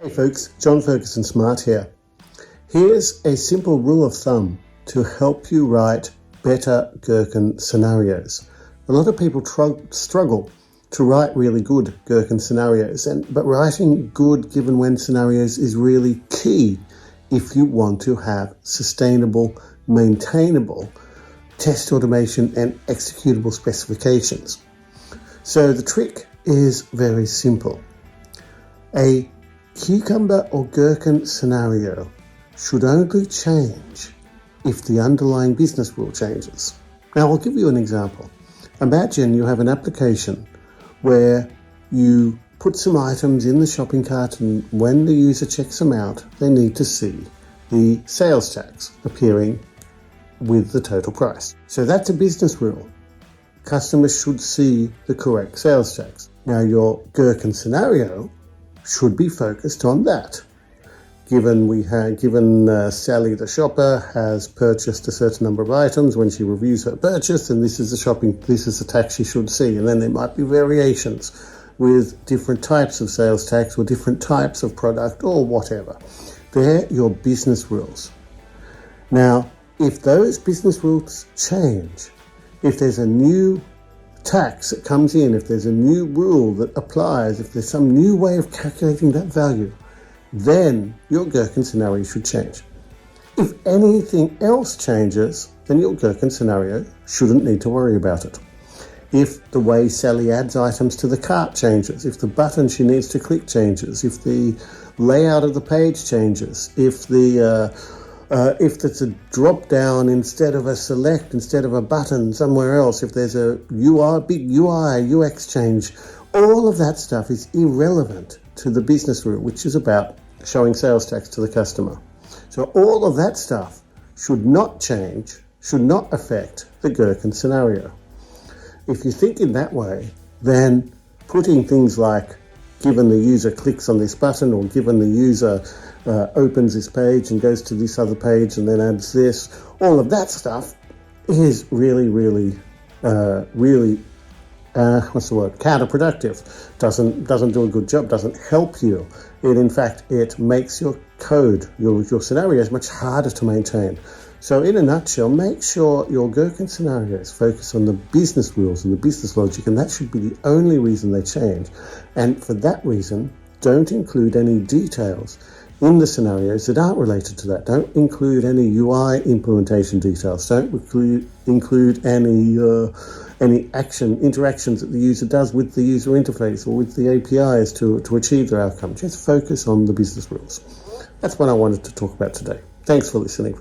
Hey folks, John Ferguson Smart here. Here's a simple rule of thumb to help you write better Gherkin scenarios. A lot of people struggle to write really good Gherkin scenarios, but writing good given when scenarios is really key if you want to have sustainable, maintainable test automation and executable specifications. So the trick is very simple. A cucumber or gherkin scenario should only change if the underlying business rule changes. Now, I'll give you an example. Imagine you have an application where you put some items in the shopping cart, and when the user checks them out, they need to see the sales tax appearing with the total price. So that's a business rule. Customers should see the correct sales tax. Now, your gherkin scenario should be focused on that. Given Sally the shopper has purchased a certain number of items, when she reviews her purchase, and this is the tax she should see. And then there might be variations with different types of sales tax or different types of product or whatever. They're your business rules. Now, if those business rules change, if there's a new tax that comes in, if there's a new rule that applies, if there's some new way of calculating that value, then your Gherkin scenario should change. If anything else changes, then your Gherkin scenario shouldn't need to worry about it. If the way Sally adds items to the cart changes, if the button she needs to click changes, if the layout of the page changes, if there's a drop down instead of a select, instead of a button somewhere else, if there's a big UI, UX change, all of that stuff is irrelevant to the business rule, which is about showing sales tax to the customer. So all of that stuff should not change, should not affect the Gherkin scenario. If you think in that way, then putting things like given the user clicks on this button, or given the user opens this page and goes to this other page and then adds this, all of that stuff is really counterproductive. Doesn't do a good job, doesn't help you. It makes your code, your scenarios much harder to maintain. So in a nutshell, make sure your Gherkin scenarios focus on the business rules and the business logic, and that should be the only reason they change. And for that reason, don't include any details in the scenarios that aren't related to that. Don't include any UI implementation details. Don't include any interactions that the user does with the user interface or with the APIs to achieve their outcome. Just focus on the business rules. That's what I wanted to talk about today. Thanks for listening.